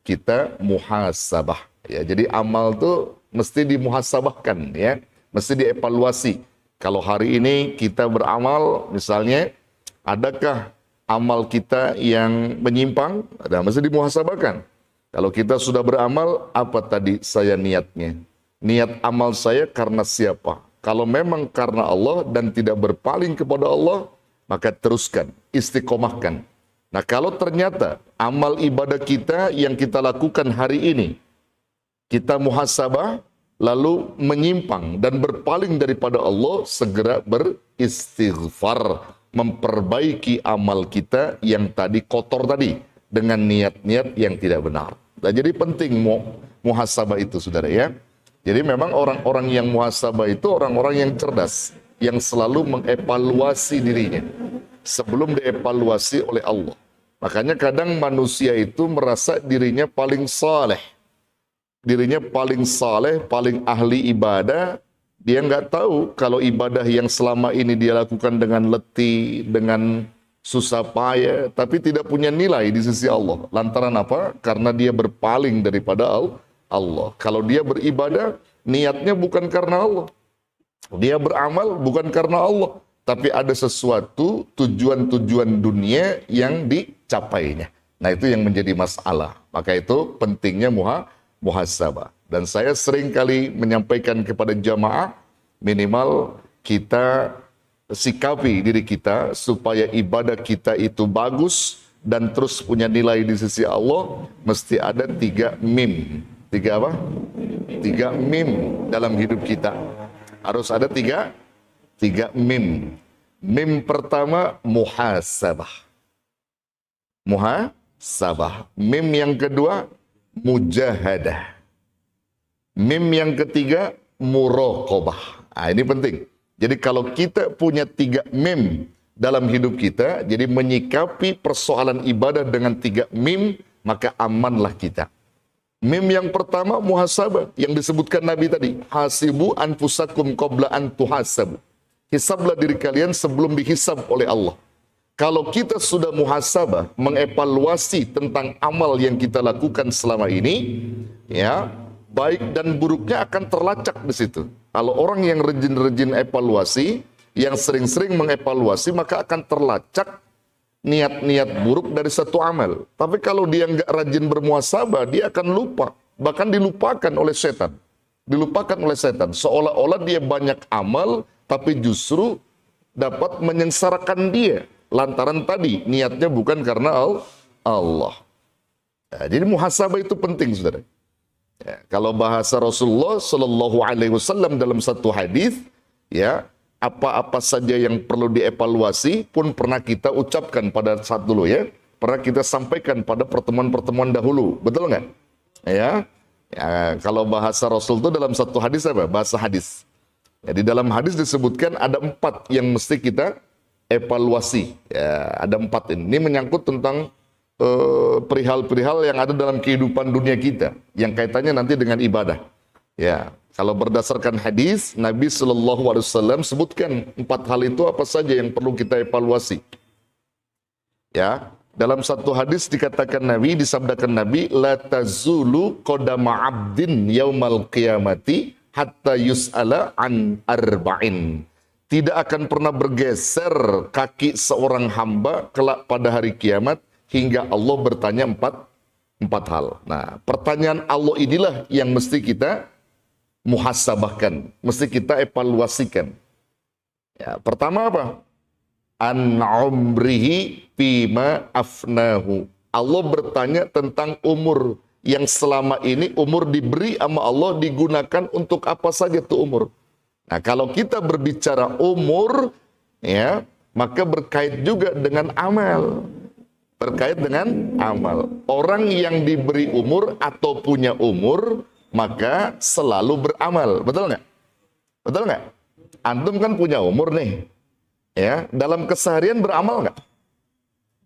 kita muhasabah. Ya, jadi amal tuh mesti dimuhasabahkan, ya, mesti dievaluasi. Kalau hari ini kita beramal, misalnya, adakah amal kita yang menyimpang? Ada, mesti dimuhasabahkan. Kalau kita sudah beramal, apa tadi saya niatnya? Niat amal saya karena siapa? Kalau memang karena Allah dan tidak berpaling kepada Allah, maka teruskan, istiqomahkan. Nah, kalau ternyata amal ibadah kita yang kita lakukan hari ini, kita muhasabah, lalu menyimpang dan berpaling daripada Allah, segera beristighfar, memperbaiki amal kita yang tadi kotor tadi, dengan niat-niat yang tidak benar. Nah, jadi penting muhasabah itu, saudara, ya. Jadi memang orang-orang yang muhasabah itu orang-orang yang cerdas, yang selalu mengevaluasi dirinya sebelum dievaluasi oleh Allah. Makanya kadang manusia itu merasa dirinya paling saleh, paling ahli ibadah. Dia nggak tahu kalau ibadah yang selama ini dia lakukan dengan letih, dengan susah payah, tapi tidak punya nilai di sisi Allah. Lantaran apa? Karena dia berpaling daripada Allah. Kalau dia beribadah, niatnya bukan karena Allah. Dia beramal bukan karena Allah, tapi ada sesuatu tujuan-tujuan dunia yang dicapainya. Nah, itu yang menjadi masalah. Maka itu pentingnya muhasabah. Dan saya sering kali menyampaikan kepada jamaah, minimal kita sikapi diri kita supaya ibadah kita itu bagus dan terus punya nilai di sisi Allah, mesti ada 3 mim. 3 apa? 3 mim dalam hidup kita. Harus ada 3 mim. Mim pertama, muhasabah. Muhasabah. Mim yang kedua, mujahadah. Mim yang ketiga, muraqabah. Nah, ini penting. Jadi kalau kita punya 3 mim dalam hidup kita, jadi menyikapi persoalan ibadah dengan 3 mim, maka amanlah kita. Mim yang pertama, muhasabah, yang disebutkan Nabi tadi. Hasibu anfusakum qabla an tuhasabu. Hisablah diri kalian sebelum dihisab oleh Allah. Kalau kita sudah muhasabah, mengevaluasi tentang amal yang kita lakukan selama ini, ya, baik dan buruknya akan terlacak di situ. Kalau orang yang rajin-rajin evaluasi, yang sering-sering mengevaluasi, maka akan terlacak niat-niat buruk dari satu amal. Tapi kalau dia nggak rajin bermuhasabah, dia akan lupa, bahkan dilupakan oleh setan. Dilupakan oleh setan, seolah-olah dia banyak amal, tapi justru dapat menyengsarakan dia. Lantaran tadi niatnya bukan karena Allah. Ya, jadi muhasabah itu penting, saudara. Ya, kalau bahasa Rasulullah Shallallahu Alaihi Wasallam dalam satu hadis, ya, apa-apa saja yang perlu dievaluasi pun pernah kita ucapkan pada saat dulu, ya, pernah kita sampaikan pada pertemuan-pertemuan dahulu, betul nggak? Ya, ya, kalau bahasa Rasul itu dalam satu hadis apa? Bahasa hadis. Jadi dalam hadis disebutkan ada 4 yang mesti kita evaluasi. Ya, ada 4 ini. Ini menyangkut tentang perihal-perihal yang ada dalam kehidupan dunia kita, yang kaitannya nanti dengan ibadah. Ya, kalau berdasarkan hadis, Nabi Shallallahu Alaihi Wasallam sebutkan 4 hal itu apa saja yang perlu kita evaluasi. Ya, dalam satu hadis dikatakan Nabi, disabdakan Nabi, la tazulu qadama 'abdin yaumal qiyamati hatta yus'ala an arba'in. Tidak akan pernah bergeser kaki seorang hamba kelak pada hari kiamat hingga Allah bertanya 4 hal. Nah, pertanyaan Allah inilah yang mesti kita muhasabahkan, mesti kita evaluasikan. Ya, pertama apa? An umrihi fima afnahu. Allah bertanya tentang umur yang selama ini umur diberi sama Allah digunakan untuk apa saja tuh umur. Nah, kalau kita berbicara umur, ya, maka berkait juga dengan amal. Terkait dengan amal. Orang yang diberi umur atau punya umur, maka selalu beramal. Betul nggak? Betul nggak? Antum kan punya umur nih. Ya, dalam keseharian beramal nggak?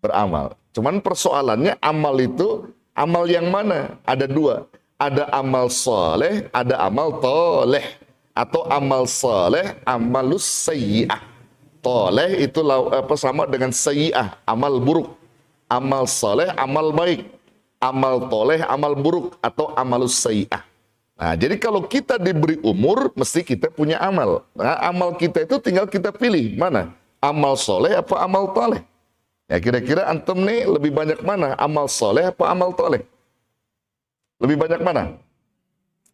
Beramal. Cuman persoalannya amal itu, amal yang mana? Ada 2. Ada amal soleh, ada amal toleh. Atau amal soleh, amalus sayyi'ah. Toleh itu sama dengan sayyi'ah, amal buruk. Amal soleh, amal baik. amal toleh, amal buruk, atau amalus sayyi'ah. Nah, jadi kalau kita diberi umur, mesti kita punya amal. Nah, amal kita itu tinggal kita pilih, mana? Amal soleh apa amal toleh? Ya, kira-kira antum nih lebih banyak mana? Amal soleh apa amal toleh? Lebih banyak mana?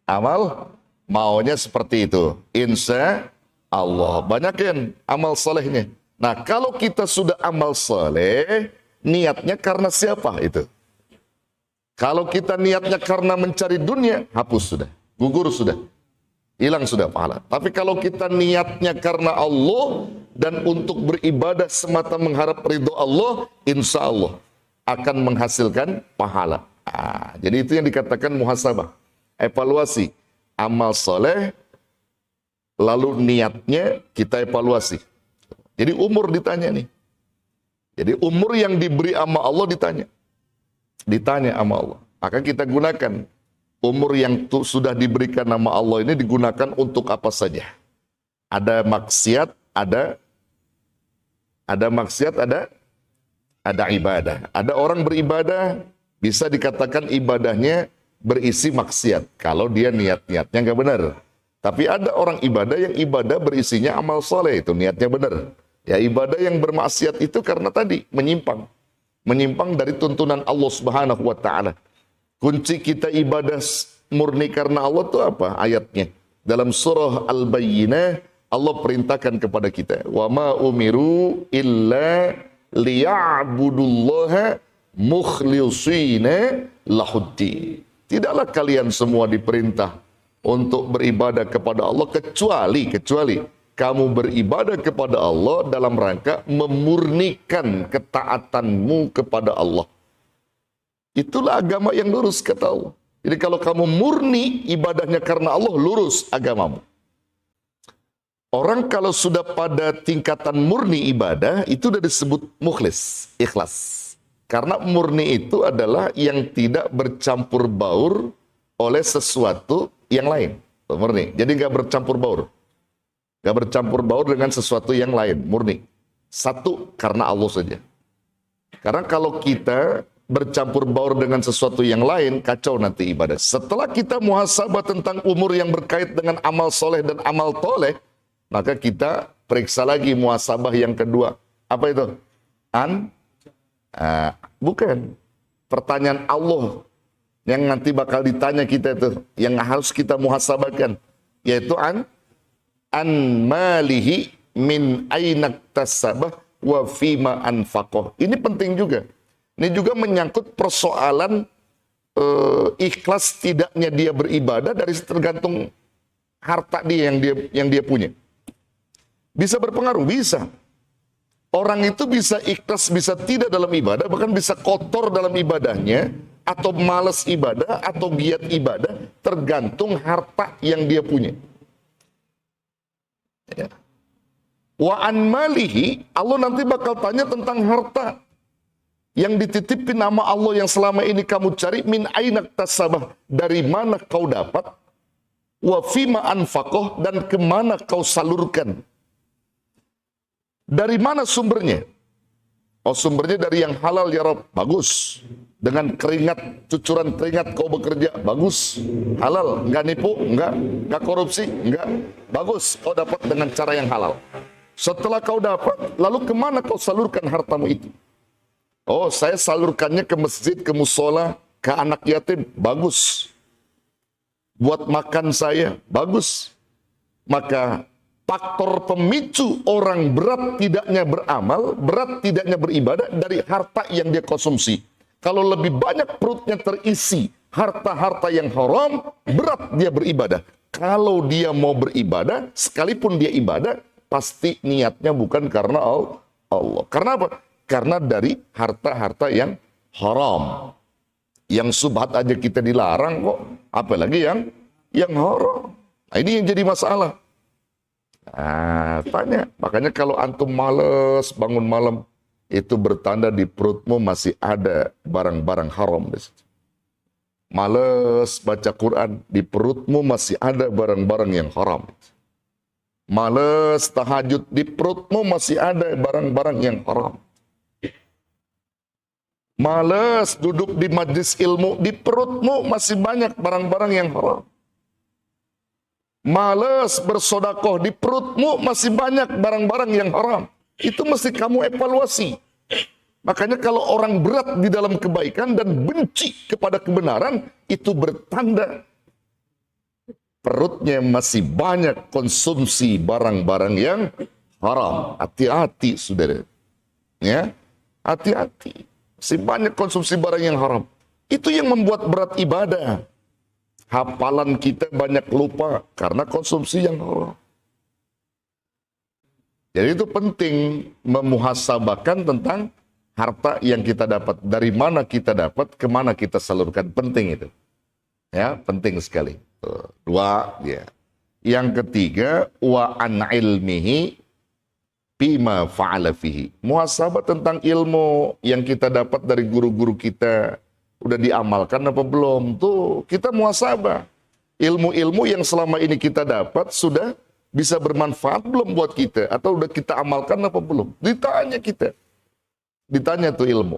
Amal, maunya seperti itu. Insya Allah. Banyakin amal solehnya. Nah, kalau kita sudah amal soleh, niatnya karena siapa itu? Kalau kita niatnya karena mencari dunia, hapus sudah. Gugur sudah. Hilang sudah pahala. Tapi kalau kita niatnya karena Allah dan untuk beribadah semata mengharap ridho Allah, insya Allah akan menghasilkan pahala. Jadi itu yang dikatakan muhasabah. Evaluasi. Amal soleh, lalu niatnya kita evaluasi. Jadi umur ditanya nih. Jadi umur yang diberi sama Allah ditanya. Ditanya sama Allah. Maka kita gunakan umur yang sudah diberikan nama Allah ini digunakan untuk apa saja. Ada maksiat, ada maksiat, ada ibadah. Ada orang beribadah, bisa dikatakan ibadahnya berisi maksiat. Kalau dia niatnya nggak benar. Tapi ada orang ibadah yang ibadah berisinya amal soleh, itu niatnya benar. Ya, ibadah yang bermaksiat itu karena tadi menyimpang. Menyimpang dari tuntunan Allah Subhanahu wa Ta'ala. Kunci kita ibadah murni karena Allah itu apa? Ayatnya. Dalam surah Al-Bayyinah, Allah perintahkan kepada kita. Wa ma umiru illa liya'budullaha mukhlishina lahuddin. Tidaklah kalian semua diperintah untuk beribadah kepada Allah kecuali kamu beribadah kepada Allah dalam rangka memurnikan ketaatanmu kepada Allah. Itulah agama yang lurus, kata Allah. Jadi kalau kamu murni ibadahnya karena Allah, lurus agamamu. Orang kalau sudah pada tingkatan murni ibadah, itu sudah disebut mukhlis, ikhlas. Karena murni itu adalah yang tidak bercampur baur oleh sesuatu yang lain. Murni. Jadi nggak bercampur baur. Nggak bercampur baur dengan sesuatu yang lain. Murni. Satu karena Allah saja. Karena kalau kita bercampur baur dengan sesuatu yang lain, kacau nanti ibadah. Setelah kita muhasabah tentang umur yang berkait dengan amal soleh dan amal toleh, maka kita periksa lagi muhasabah yang kedua. Apa itu? Bukan. Pertanyaan Allah yang nanti bakal ditanya kita itu, yang harus kita muhasabahkan, yaitu an malihi min ainak tasabah wa fima anfaqoh. Ini penting juga. Ini juga menyangkut persoalan ikhlas tidaknya dia beribadah dari tergantung harta dia yang dia punya. Bisa berpengaruh, bisa. Orang itu bisa ikhlas, bisa tidak dalam ibadah, bahkan bisa kotor dalam ibadahnya, atau malas ibadah, atau giat ibadah, tergantung harta yang dia punya. Ya. Wa an malihi, Allah nanti bakal tanya tentang harta yang dititipin nama Allah yang selama ini kamu cari, min ainak tasabah, dari mana kau dapat, wa fima anfaqoh, dan kemana kau salurkan. Dari mana sumbernya? Oh, sumbernya dari yang halal ya Rabb, bagus. Dengan keringat, cucuran keringat kau bekerja, bagus. Halal, enggak nipu, enggak korupsi, enggak. Bagus, kau dapat dengan cara yang halal. Setelah kau dapat, lalu kemana kau salurkan hartamu itu? Oh, saya salurkannya ke masjid, ke musola, ke anak yatim. Bagus. Buat makan saya. Bagus. Maka faktor pemicu orang berat tidaknya beramal, berat tidaknya beribadah dari harta yang dia konsumsi. Kalau lebih banyak perutnya terisi harta-harta yang haram, berat dia beribadah. Kalau dia mau beribadah, sekalipun dia ibadah, pasti niatnya bukan karena Allah. Karena apa? Karena dari harta-harta yang haram. Yang subhat aja kita dilarang kok. Apalagi yang haram. Nah, ini yang jadi masalah. Nah, tanya. Makanya kalau antum males bangun malam, itu bertanda di perutmu masih ada barang-barang haram. Males baca Quran, di perutmu masih ada barang-barang yang haram. Males tahajud, di perutmu masih ada barang-barang yang haram. Males duduk di majlis ilmu, di perutmu masih banyak barang-barang yang haram. Males bersodakoh, di perutmu masih banyak barang-barang yang haram. Itu mesti kamu evaluasi. Makanya kalau orang berat di dalam kebaikan dan benci kepada kebenaran, itu bertanda perutnya masih banyak konsumsi barang-barang yang haram. Hati-hati, saudara. Ya, hati-hati. Masih banyak konsumsi barang yang haram. Itu yang membuat berat ibadah. Hafalan kita banyak lupa karena konsumsi yang haram. Jadi itu penting memuhasabahkan tentang harta yang kita dapat. Dari mana kita dapat, kemana kita salurkan. Penting itu. Ya, penting sekali. Dua, ya. Yang ketiga, wa an ilmihi bima fa'ala fihi. Muhasabah tentang ilmu yang kita dapat dari guru-guru kita. Udah diamalkan apa belum? Tuh, kita muhasabah. Ilmu-ilmu yang selama ini kita dapat sudah bisa bermanfaat belum buat kita? Atau udah kita amalkan apa belum? Ditanya kita. Ditanya tuh ilmu.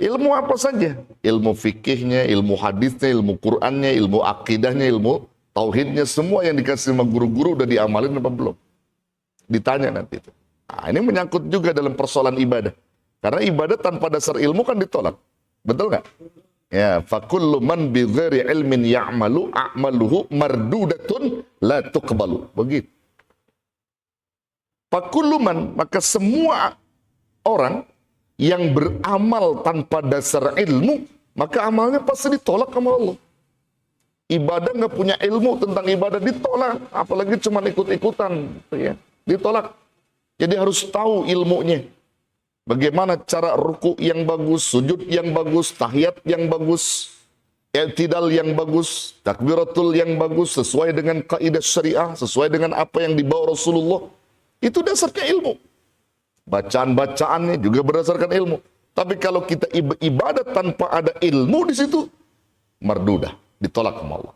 Ilmu apa saja? Ilmu fikihnya, ilmu hadisnya, ilmu Qur'annya, ilmu akidahnya, ilmu tauhidnya. Semua yang dikasih sama guru-guru udah diamalin apa belum? Ditanya nanti itu. Nah, ini menyangkut juga dalam persoalan ibadah. Karena ibadah tanpa dasar ilmu kan ditolak. Betul nggak? Ya, fakullu man bi ghairi ilmin ya'malu a'maluhu mardudatun la tuqbalu. Begitu. Fakullu man, maka semua orang yang beramal tanpa dasar ilmu, maka amalnya pasti ditolak sama Allah. Ibadah nggak punya ilmu tentang ibadah ditolak, apalagi cuma ikut-ikutan, ya. Ditolak. Jadi harus tahu ilmunya. Bagaimana cara ruku yang bagus, sujud yang bagus, tahiyat yang bagus, i'tidal yang bagus, takbiratul yang bagus, sesuai dengan kaidah syariah, sesuai dengan apa yang dibawa Rasulullah. Itu dasarnya ilmu. Bacaan-bacaannya juga berdasarkan ilmu. Tapi kalau kita ibadah tanpa ada ilmu di situ, mardudah, ditolak sama Allah.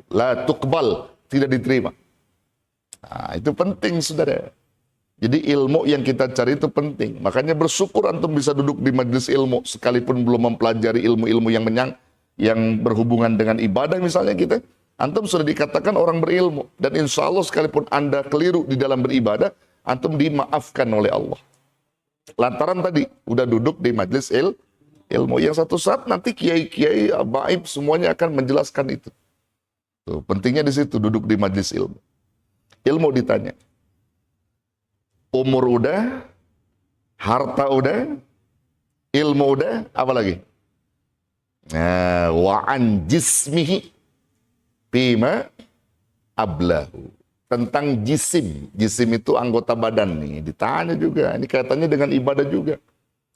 La tuqbal, tidak diterima. Nah, itu penting, saudara. Jadi ilmu yang kita cari itu penting. Makanya bersyukur antum bisa duduk di majelis ilmu sekalipun belum mempelajari ilmu-ilmu yang berhubungan dengan ibadah misalnya kita. Antum sudah dikatakan orang berilmu. Dan insya Allah sekalipun Anda keliru di dalam beribadah, antum dimaafkan oleh Allah. Lantaran tadi udah duduk di majelis ilmu. Yang satu saat nanti kiai-kiai, baib semuanya akan menjelaskan itu. Tuh, pentingnya di situ duduk di majelis ilmu. Ilmu ditanya. Umur udah, harta udah, ilmu udah, apa lagi? Nah, wa an jismihi bima ablahu. Tentang jisim. Jisim itu anggota badan nih. Ditanya juga. Ini kaitannya dengan ibadah juga.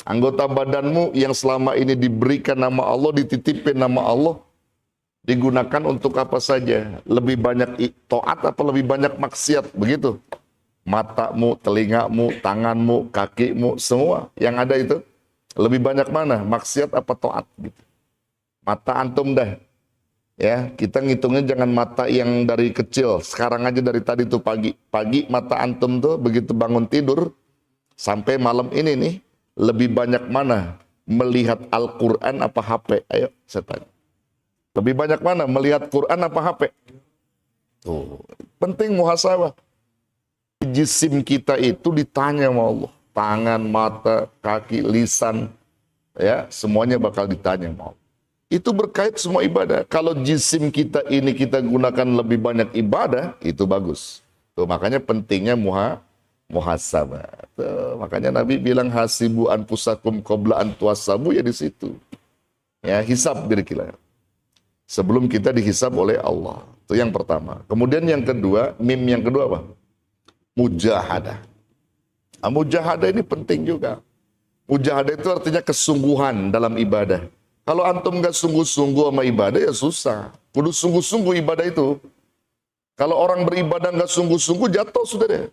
Anggota badanmu yang selama ini diberikan nama Allah, dititipin nama Allah, digunakan untuk apa saja? Lebih banyak taat apa lebih banyak maksiat? Begitu. Matamu, telingamu, tanganmu, kakimu, semua yang ada itu lebih banyak mana? Maksiat apa taat? Gitu. Mata antum dah. Ya, kita ngitungnya jangan mata yang dari kecil. Sekarang aja dari tadi tuh pagi mata antum tuh begitu bangun tidur sampai malam ini nih lebih banyak mana? Melihat Al-Qur'an apa HP? Ayo, saya tanya. Lebih banyak mana? Melihat Quran apa HP? Tuh, penting muhasabah. Jisim kita itu ditanya sama Allah. Tangan, mata, kaki, lisan, ya, semuanya bakal ditanya sama Allah. Itu berkait semua ibadah. Kalau jisim kita ini kita gunakan lebih banyak ibadah, itu bagus. Tuh, makanya pentingnya muhasabah. Tuh, makanya Nabi bilang hasibu anfusakum qabla an tuhasabu, ya di situ. Ya, hisab diri kita. Sebelum kita dihisab oleh Allah. Itu yang pertama. Kemudian yang kedua, yang kedua apa? Mujahadah. Nah, mujahadah ini penting juga. Mujahadah itu artinya kesungguhan dalam ibadah. Kalau antum nggak sungguh-sungguh sama ibadah, ya susah. Kudu sungguh-sungguh ibadah itu. Kalau orang beribadah nggak sungguh-sungguh, jatuh, saudara.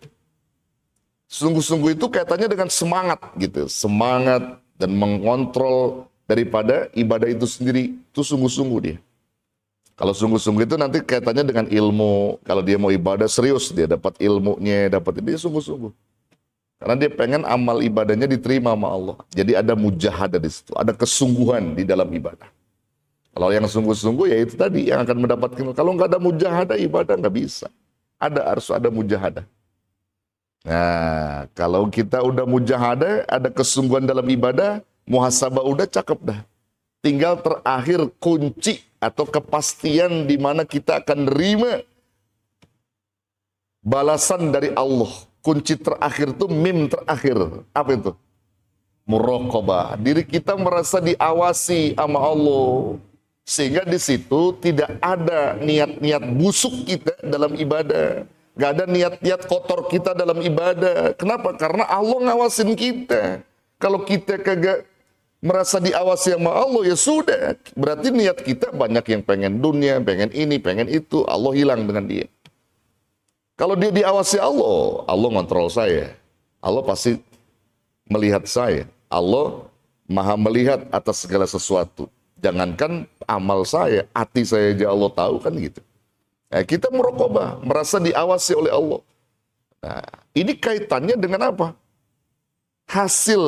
Sungguh-sungguh itu kaitannya dengan semangat, gitu. Semangat dan mengontrol daripada ibadah itu sendiri. Itu sungguh-sungguh dia. Kalau sungguh-sungguh itu nanti kaitannya dengan ilmu. Kalau dia mau ibadah serius, dia dapat ilmunya, dapat dia sungguh-sungguh. Karena dia pengen amal ibadahnya diterima sama Allah. Jadi ada mujahadah di situ, ada kesungguhan di dalam ibadah. Kalau yang sungguh-sungguh ya itu tadi yang akan mendapatkan. Kalau nggak ada mujahadah, ibadah nggak bisa. Harus ada mujahadah. Nah, kalau kita udah mujahadah, ada kesungguhan dalam ibadah, muhasabah udah cakep dah. Tinggal terakhir kunci atau kepastian di mana kita akan nerima balasan dari Allah. Kunci terakhir itu mim terakhir. Apa itu? Muraqabah. Diri kita merasa diawasi sama Allah. Sehingga di situ tidak ada niat-niat busuk kita dalam ibadah. Gak ada niat-niat kotor kita dalam ibadah. Kenapa? Karena Allah ngawasin kita. Kalau kita kagak merasa diawasi sama Allah, ya sudah. Berarti niat kita banyak yang pengen dunia, pengen ini, pengen itu. Allah hilang dengan dia. Kalau dia diawasi Allah, Allah ngontrol saya. Allah pasti melihat saya. Allah maha melihat atas segala sesuatu. Jangankan amal saya, hati saya aja Allah tahu kan gitu. Nah, kita muraqabah, merasa diawasi oleh Allah. Nah, ini kaitannya dengan apa? Hasil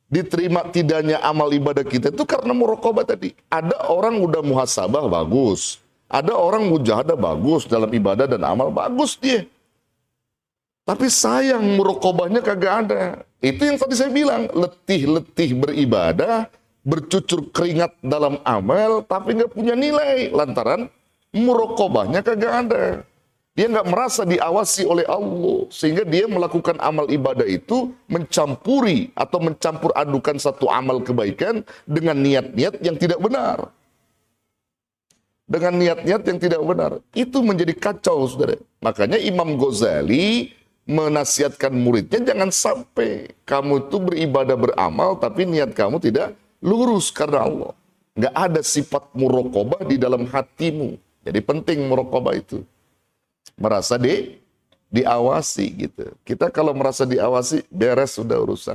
diterima tidaknya amal ibadah kita itu karena muraqabah tadi. Ada orang udah muhasabah bagus. Ada orang mujahadah bagus dalam ibadah dan amal bagus dia. Tapi sayang muraqabahnya kagak ada. Itu yang tadi saya bilang, letih-letih beribadah, bercucur keringat dalam amal, tapi nggak punya nilai. Lantaran muraqabahnya kagak ada. Dia nggak merasa diawasi oleh Allah. Sehingga dia melakukan amal ibadah itu mencampuri atau mencampur adukan satu amal kebaikan dengan niat-niat yang tidak benar. Dengan niat-niat yang tidak benar. Itu menjadi kacau, saudara. Makanya Imam Ghazali menasihatkan muridnya, jangan sampai kamu itu beribadah beramal, tapi niat kamu tidak lurus karena Allah. Nggak ada sifat muraqabah di dalam hatimu. Jadi penting muraqabah itu. Merasa diawasi gitu. Kita kalau merasa diawasi, beres sudah urusan.